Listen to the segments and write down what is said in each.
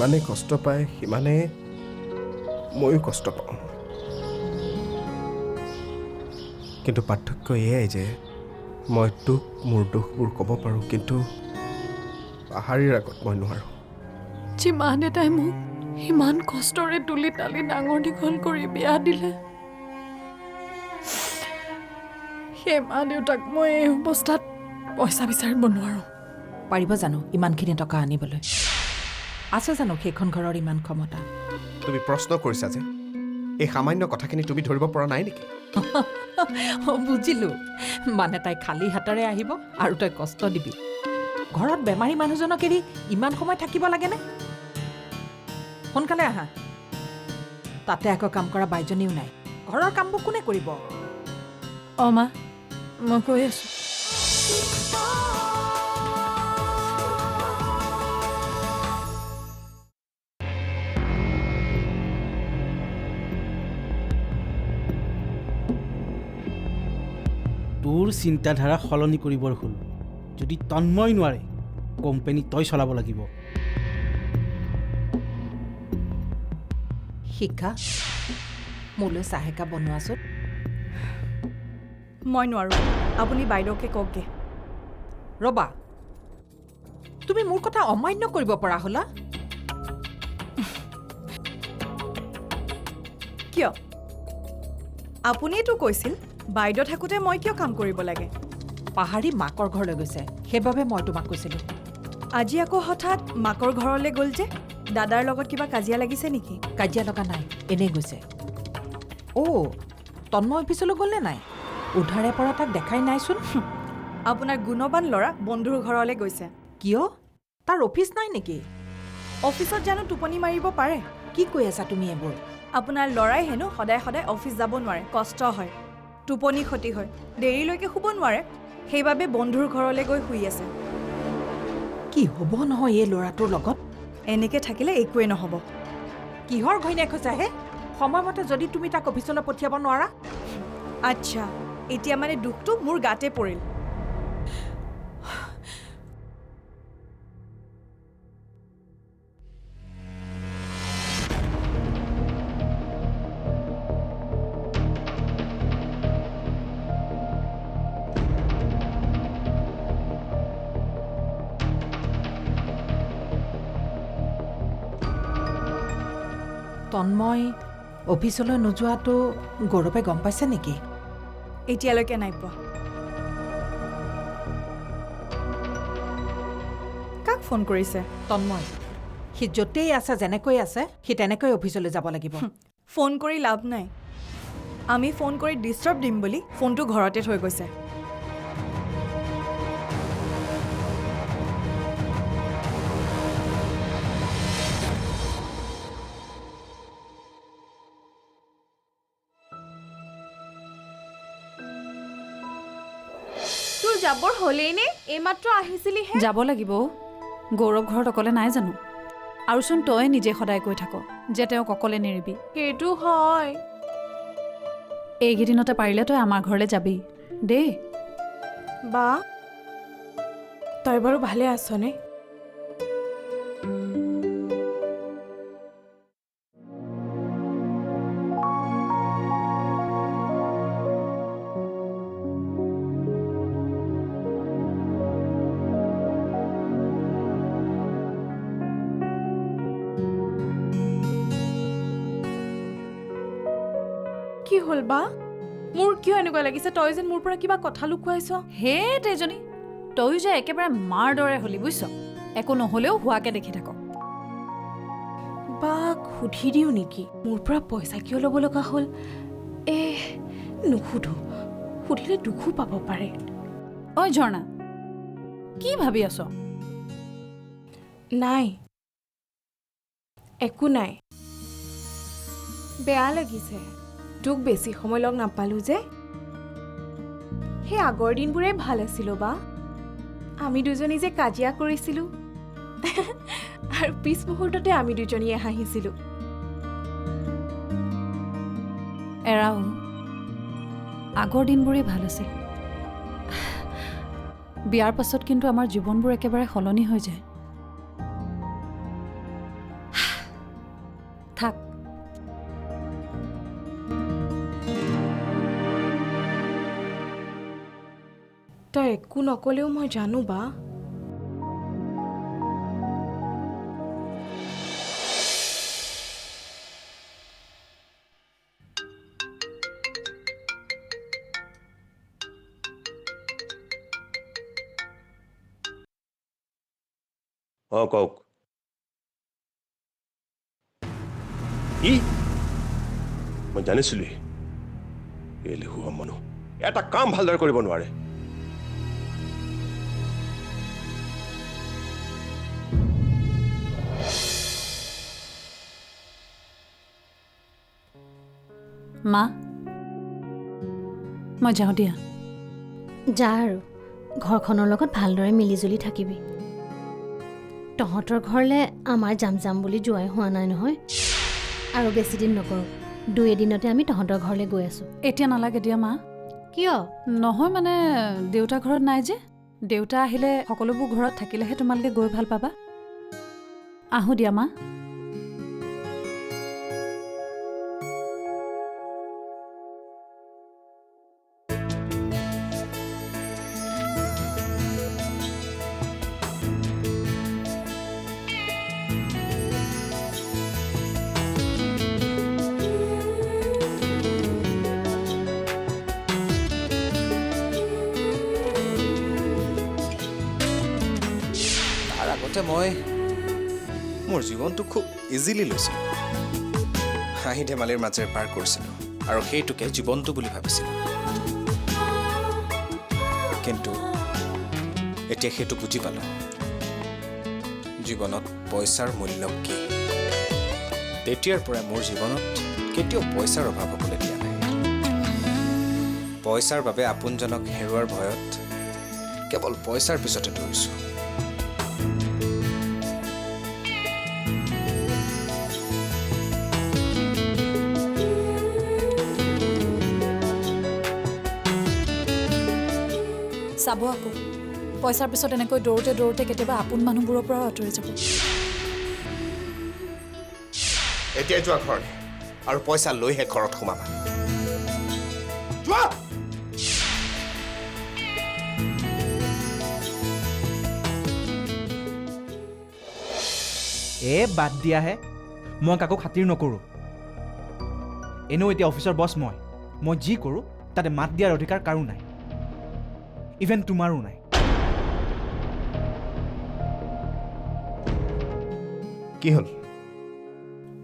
যিমানে কষ্ট পায় সিমানে ময়ো কষ্ট পাওঁ কিন্তু পাৰ্থক্য এয়াই যে মই তোক মোৰ দুখবোৰ ক'ব পাৰোঁ কিন্তু পাহাৰীৰ আগত মই নোৱাৰোঁ যি মা দেউতাই মোক ইমান কষ্টৰে তুলি তালি ডাঙৰ দীঘল কৰি বিয়া দিলে সেই মা দেউতাক মই এই অৱস্থাত পইচা বিচাৰিব নোৱাৰোঁ পাৰিব জানো ইমানখিনি টকা আনিবলৈ আছে জানো সেইখন ঘৰৰ ইমান ক্ষমতা তুমি প্ৰশ্ন কৰিছা যে এই সামান্য কথাখিনি তুমি ধৰিব পৰা নাই নেকি বুজিলোঁ মানে তাই খালী হাতেৰে আহিব আৰু তই কষ্ট দিবি ঘৰত বেমাৰী মানুহজনক এৰি ইমান সময় থাকিব লাগেনে সোনকালে আহা তাতে আকৌ কাম কৰা বাইজনীও নাই ঘৰৰ কামবোৰ কোনে কৰিব অঁ মা মই কৈ আছোঁ তোৰ চিন্তাধাৰা সলনি কৰিবৰ হ'ল যদি তন্ময় নোৱাৰে কোম্পানী তই চলাব লাগিব শিক্ষা মোলৈ চাহ একাপ বনোৱাচোন মই নোৱাৰোঁ আপুনি বাইদেউকে কওকগে ৰবা তুমি মোৰ কথা অমান্য কৰিব পৰা হ'লা কিয় আপুনিয়েতো কৈছিল বাইদেউ থাকোঁতে মই কিয় কাম কৰিব লাগে পাহাৰী মাকৰ ঘৰলৈ গৈছে সেইবাবে মই তোমাক কৈছিলোঁ আজি আকৌ হঠাৎ মাকৰ ঘৰলৈ গ'ল যে দাদাৰ লগত কিবা কাজিয়া লাগিছে নেকি কাজিয়া লগা নাই এনেই গৈছে অ' তন্ময় অফিচলৈ গ'লনে নাই উধাৰে পৰা তাক দেখাই নাইচোন আপোনাৰ গুণৱান ল'ৰা বন্ধুৰ ঘৰলৈ গৈছে কিয় তাৰ অফিচ নাই নেকি অফিচত জানো টোপনি মাৰিব পাৰে কি কৈ আছা তুমি এইবোৰ আপোনাৰ ল'ৰাই হেনো সদায় সদায় অফিচ যাব নোৱাৰে কষ্ট হয় টোপনি ক্ষতি হয় দেৰিলৈকে শুব নোৱাৰে সেইবাবে বন্ধুৰ ঘৰলৈ গৈ শুই আছে কি হ'ব নহয় এই ল'ৰাটোৰ লগত এনেকৈ থাকিলে একোৱেই নহ'ব কিহৰ ঘৈণীয়েক হৈছে হে সময়মতে যদি তুমি তাক অফিচলৈ পঠিয়াব নোৱাৰা আচ্ছা এতিয়া মানে দুখটো মোৰ গাতে পৰিল তন্ময় অফিচলৈ নোযোৱাটো গৌৰৱে গম পাইছে নেকি এতিয়ালৈকে নাই পোৱা কাক ফোন কৰিছে তন্ময় সি য'তেই আছে যেনেকৈ আছে সি তেনেকৈ অফিচলৈ যাব লাগিব ফোন কৰি লাভ নাই আমি ফোন কৰি ডিষ্টাৰ্ব দিম বুলি ফোনটো ঘৰতে থৈ গৈছে তোৰ যাবৰ হ'লেই নে এইমাত্ৰ আহিছিলিহে যাব লাগিব গৌৰৱ ঘৰত অকলে নাই জানো আৰুচোন তই নিজে সদায় কৈ থাক যে তেওঁক অকলে নেৰিবি সেইটো হয় এইকেইদিনতে পাৰিলে তই আমাৰ ঘৰলৈ যাবি দেই বা তই বাৰু ভালে আছনে কি হ'ল বা মোৰ কিয় এনেকুৱা লাগিছে তই যেন মোৰ পৰা কিবা কথা লুকুৱাইছ হে তেজনী তয়ো যে একেবাৰে মাৰ দৰে হলি বুজিছ একো নহ'লেও হোৱাকে দেখি থাক বা সুধি দিওঁ নেকি মোৰ পৰা পইচা কিয় ল'ব লগা হ'ল নুসুধো সুধিলে দুখো পাব পাৰে ঐ ঝৰ্ণা কি ভাবি আছ নাই একো নাই বেয়া লাগিছে তোক বেছি সময় লগ নাপালো যে সেই আগৰ দিনবোৰে ভাল আছিল বা আমি দুজনী যে কাজিয়া কৰিছিলোঁ আৰু পিছ মুহূৰ্ততে আমি দুজনীয়ে হাঁহিছিলোঁ এৰাও আগৰ দিনবোৰেই ভাল আছিল বিয়াৰ পাছত কিন্তু আমাৰ জীৱনবোৰ একেবাৰে সলনি হৈ যায় থাক। তই একো নকলেও মই জানো বা। অঁ কওক কি মই জানিছিলোৱেই এলেহুৱা মানুহ এটা কাম ভালদৰে কৰিব নোৱাৰে মা মই যাওঁ দিয়া। যা আৰু ঘৰখনৰ লগত ভালদৰে মিলিজুলি থাকিবি। তহঁতৰ ঘৰলৈ আমাৰ যাম বুলি যোৱাই হোৱা নাই নহয়। আৰু বেছিদিন নকৰোঁ, 2 এদিনতে আমি তহঁতৰ ঘৰলৈ গৈ আছোঁ। এতিয়া নালাগে দিয়া মা। কিয়? নহয় মানে দেউতা ঘৰত নাই যে। দেউতা আহিলে সকলোবোৰ ঘৰত থাকিলেহে তোমালোকে গৈ ভাল পাবা। আহোঁ দিয়া মা। তাৰ আগতে মই মোৰ জীৱনটো খুব ইজিলি লৈছিলোঁ। হাঁহি ধেমালিৰ মাজেৰে পাৰ কৰিছিলোঁ আৰু সেইটোকে জীৱনটো বুলি ভাবিছিলোঁ। কিন্তু এতিয়া সেইটো বুজি পালোঁ জীৱনত পইচাৰ মূল্য কি। তেতিয়াৰ পৰাই মোৰ জীৱনত কেতিয়াও পইচাৰ অভাৱ হ'বলৈ দিয়া নাই। পইচাৰ বাবে আপোনজনক হেৰুৱাৰ ভয়ত কেৱল পইচাৰ পিছতে দৌৰিছোঁ। চাব আকৌ পইচাৰ পিছত এনেকৈ দৌৰোতে দৌৰোতে কেতিয়াবা আপোন মানুহবোৰৰ পৰাও আঁতৰি যাব। এতিয়াই যোৱা ঘৰলৈ আৰু পইচা লৈহে ঘৰত সোমাবা। যোৱা! বাদ দিয়াহে, মই কাকো খাতিৰ নকৰোঁ। এনেও এতিয়া অফিচৰ বছ মই যি কৰোঁ তাতে মাত দিয়াৰ অধিকাৰ কাৰো নাই, ইভেন তোমাৰো নাই। কি হ'ল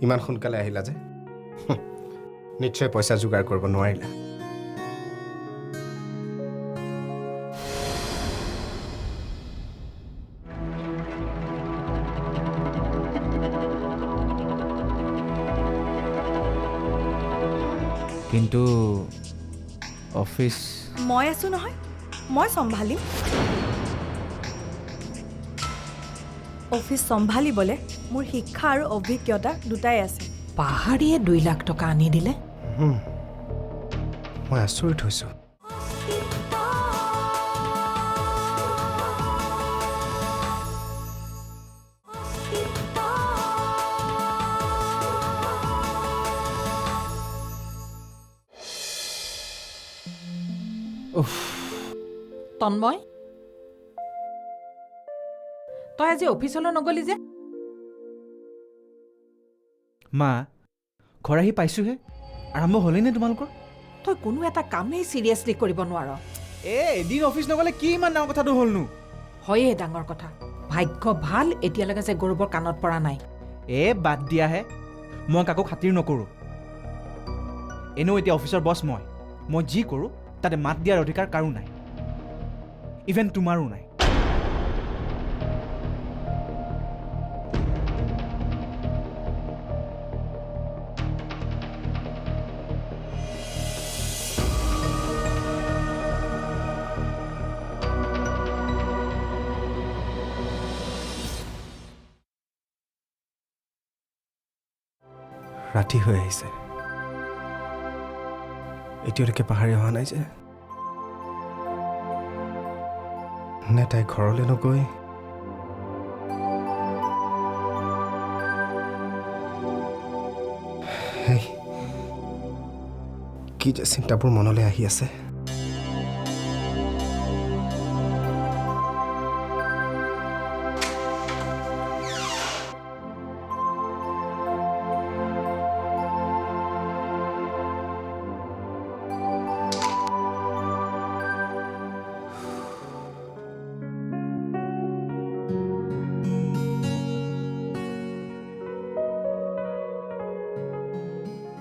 ইমান সোনকালে আহিলা যে? নিশ্চয় পইচা যোগাৰ কৰিব নোৱাৰিলা। কিন্তু অফিচ মই আছোঁ নহয়, মই চম্ভালিম। অফিচ চম্ভালিবলৈ মোৰ শিক্ষা আৰু অভিজ্ঞতা দুটাই আছে। পাহাৰীয়ে 2 লাখ টকা আনি দিলে। মই আচৰিত হৈছোঁ। তন্ময়, তই আজি অফিচলৈ নগলি যে? মা, ঘৰ আহি পাইছোঁহে। আৰম্ভ হ'লেই নে তোমালোকৰ? তই কোনো এটা কামেই চিৰিয়াছলি কৰিব নোৱাৰ। এদিন অফিচ নগ'লে কি ইমান ডাঙৰ কথাটো হ'লনো? হয়েই ডাঙৰ কথা। ভাগ্য ভাল এতিয়ালৈকে যে গৌৰৱৰ কাণত পৰা নাই। বাদ দিয়াহে, মই কাকো খাতিৰ নকৰোঁ। এনেও এতিয়া অফিচৰ বছ মই যি কৰোঁ তাতে মাত দিয়াৰ অধিকাৰ কাৰো নাই, ইভেন তোমাৰো নাই। ৰাতি হৈ আহিছে, এতিয়ালৈকে পাহাৰী অহা নাই যে? নে তাই ঘৰলৈ নগৈ কি যে চিন্তাবোৰ মনলৈ আহি আছে।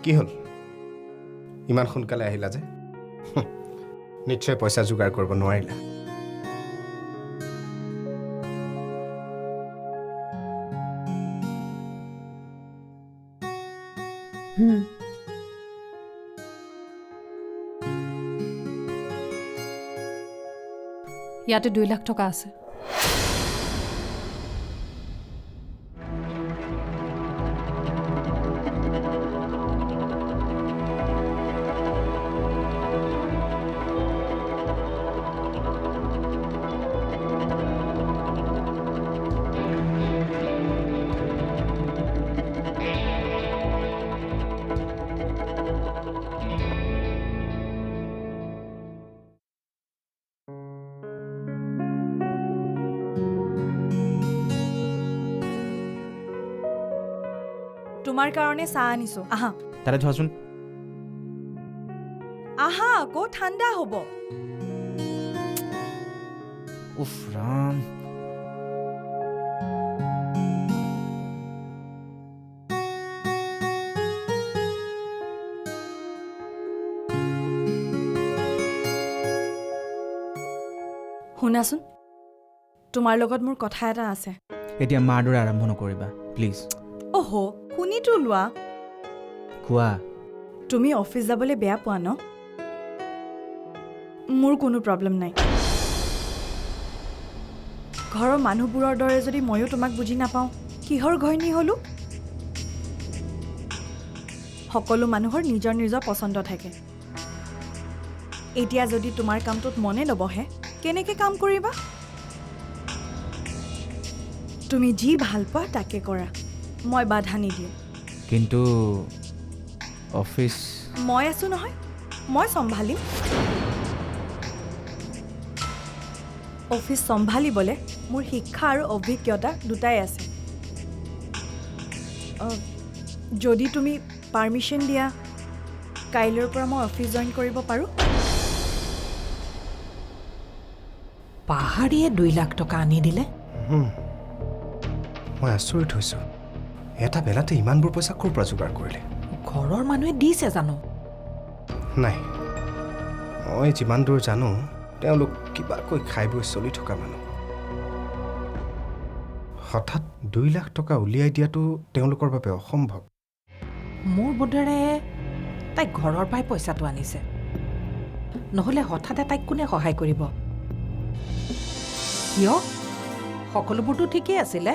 কি হ'ল ইমান সোনকালে আহিলা যে? নিশ্চয় পইচা যোগাৰ কৰিব নোৱাৰিলা। ইয়াতে 2 লাখ টকা আছে। তোমাৰ কাৰণে চাহ আনিছো, আহা। তাতে ধোৱাচোন। আহা আকৌ ঠাণ্ডা হ'ব। উফ ৰাম। শুনাচোন, তোমাৰ লগত মোৰ কথা এটা আছে। এতিয়া মাৰ দৰে আৰম্ভ নকৰিবা প্লিজ। অহ, শুনিতো লোৱা। কোৱা। তুমি অফিচ যাবলৈ বেয়া পোৱা ন? মোৰ কোনো প্ৰব্লেম নাই। ঘৰৰ মানুহবোৰৰ দৰে যদি ময়ো তোমাক বুজি নাপাওঁ, কিহৰ ঘৈণী হ'লো? সকলো মানুহৰ নিজৰ নিজৰ পচন্দ থাকে। এতিয়া যদি তোমাৰ কামটোত মনে নবহে, কেনেকৈ কাম কৰিবা? তুমি যি ভাল পোৱা তাকে কৰা, মই বাধা নিদিওঁ। কিন্তু অফিচ মই আছো নহয়, মই চম্ভালিম। অফিচ চম্ভালিবলৈ মোৰ শিক্ষা আৰু অভিজ্ঞতা দুটাই আছে। যদি তুমি পাৰ্মিশ্যন দিয়া, কাইলৈৰ পৰা মই অফিচ জইন কৰিব পাৰোঁ। পাহাৰীয়ে 2 লাখ টকা আনি দিলে। মই আচৰিত হৈছোঁ, এটা বেলাতে ইমানবোৰ পইচা ক'ৰ পৰা যোগাৰ কৰিলে? ঘৰৰ মানুহে দিছে জানো? নাই, মই যিমান দূৰ জানো তেওঁলোক কিবাকৈ খাই বৈ চলি থকা মানুহ। হঠাৎ 2 লাখ টকা উলিয়াই দিয়াটো তেওঁলোকৰ বাবে অসম্ভৱ। মোৰ বোধেৰে তাইক ঘৰৰ পৰাই পইচাটো আনিছে, নহ'লে হঠাতে তাইক কোনে সহায় কৰিব? কিয়? সকলোবোৰতো ঠিকেই আছিলে।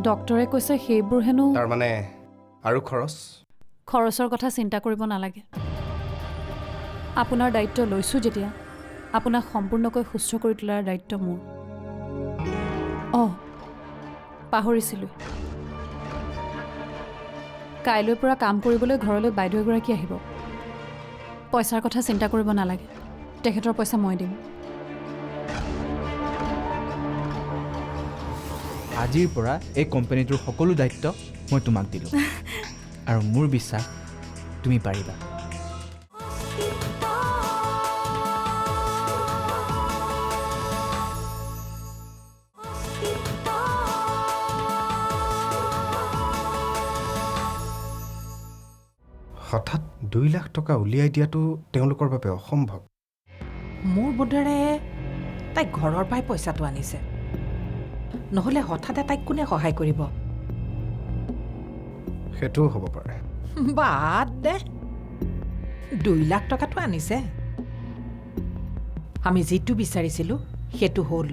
ডক্টৰে কৈছে সেইবোৰ হেনো। তাৰমানে আৰু খৰচৰ কথা চিন্তা কৰিব নালাগে। আপোনাৰ দায়িত্ব লৈছোঁ যেতিয়া, আপোনাক সম্পূৰ্ণকৈ সুস্থ কৰি তোলাৰ দায়িত্ব মোৰ। পাহৰিছিলোঁ, কাইলৈৰ পৰা কাম কৰিবলৈ ঘৰলৈ বাইদেউ এগৰাকী আহিব। পইচাৰ কথা চিন্তা কৰিব নালাগে, তেখেতৰ পইচা মই দিম। আজিৰ পৰা এই কোম্পানীটোৰ সকলো দায়িত্ব মই তোমাক দিলোঁ, আৰু মোৰ বিশ্বাস তুমি পাৰিবা। হঠাৎ 2 লাখ টকা উলিয়াই দিয়াটো তেওঁলোকৰ বাবে অসম্ভৱ। মোৰ বোধেৰে তাইক ঘৰৰ পৰাই পইচাটো আনিছে, নহ'লে হঠাতে তাইক কোনে সহায় কৰিব? সেইটোও হ'ব পাৰে। বাদ দে, 2 লাখ টকাটো আনিছে। আমি যিটো বিচাৰিছিলোঁ সেইটো হ'ল।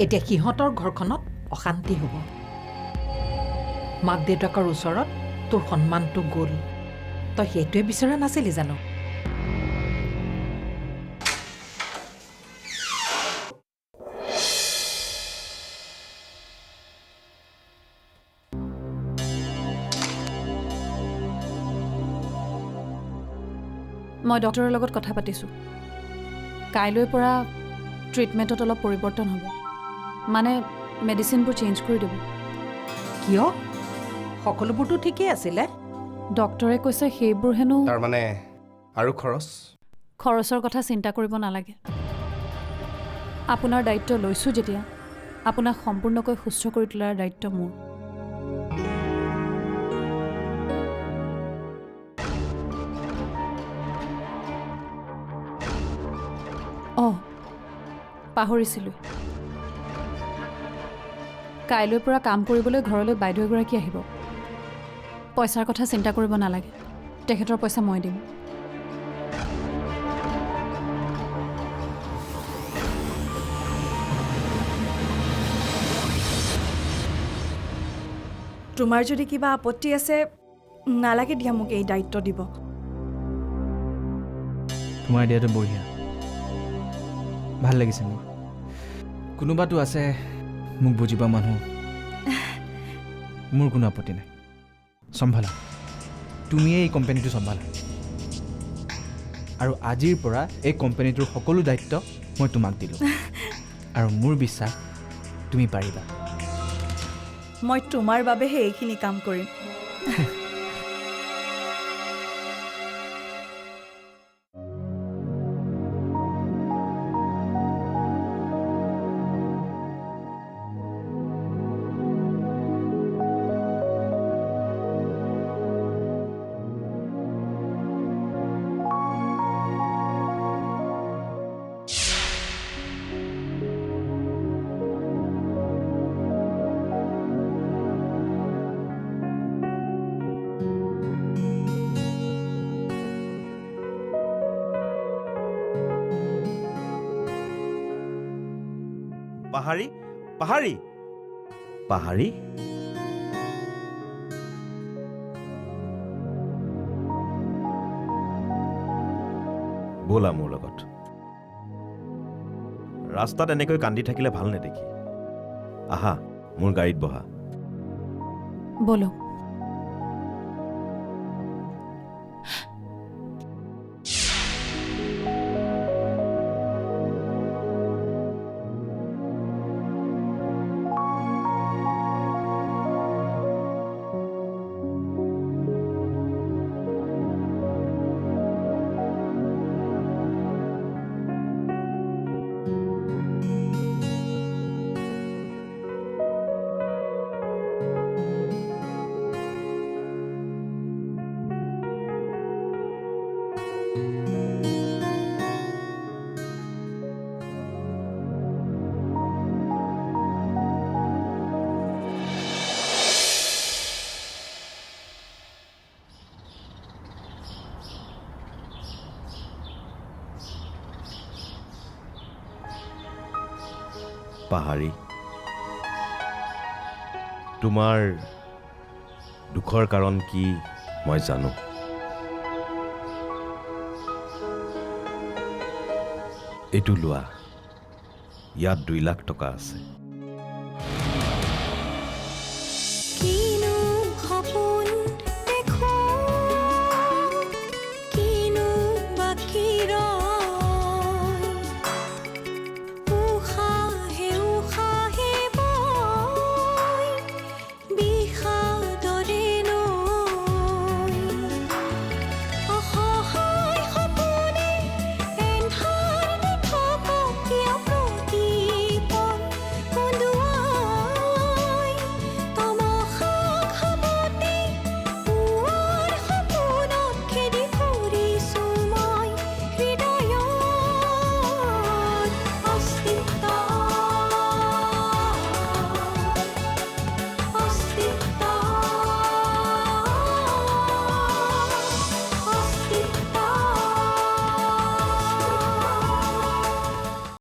এতিয়া সিহঁতৰ ঘৰখনত অশান্তি হ'ব। মাক দেউতাকৰ ওচৰত তোৰ সন্মানটো গ'ল। তই সেইটোৱে বিচৰা নাছিলি জানো? মই ডক্টৰৰ লগত কথা পাতিছোঁ কাইলৈৰ পৰা ট্ৰিটমেণ্টত অলপ পৰিৱৰ্তন হ'ব মানে মেডিচিনবোৰ চেঞ্জ কৰি দিব কিয় সকলোবোৰতো ঠিকেই আছিলে ডক্টৰে কৈছে সেইবোৰ হেনো তাৰমানে আৰু খৰচৰ কথা চিন্তা কৰিব নালাগে আপোনাৰ দায়িত্ব লৈছোঁ যেতিয়া আপোনাক সম্পূৰ্ণকৈ সুস্থ কৰি তোলাৰ দায়িত্ব মোৰ অঁ পাহৰিছিলোঁ কাইলৈৰ পৰা কাম কৰিবলৈ ঘৰলৈ বাইদেউ এগৰাকী আহিব পইচাৰ কথা চিন্তা কৰিব নালাগে তেখেতৰ পইচা মই দিম তোমাৰ যদি কিবা আপত্তি আছে নালাগে দিয়া মোক এই দায়িত্ব দিব তোমাৰ আইডিয়াটো বঢ়িয়া ভাল লাগিছে মোৰ কোনোবাতো আছে মোক বুজি পোৱা মানুহ মোৰ কোনো আপত্তি নাই চম্ভালা তুমিয়ে এই কোম্পানীটো চম্ভালা আৰু আজিৰ পৰা এই কোম্পানীটোৰ সকলো দায়িত্ব মই তোমাক দিলোঁ আৰু মোৰ বিশ্বাস তুমি পাৰিবা মই তোমাৰ বাবেহে এইখিনি কাম কৰিম পাহাৰী পাহাৰী পাহাৰী ব'লা মোৰ লগত ৰাস্তাত এনেকৈ কান্দি থাকিলে ভাল নেদেখি আহা মোৰ গাড়ীত বহা বলো পাহাৰী তোমাৰ দুখৰ কাৰণ কি মই জানো এইটো লোৱা ইয়াত 2 লাখ টকা আছে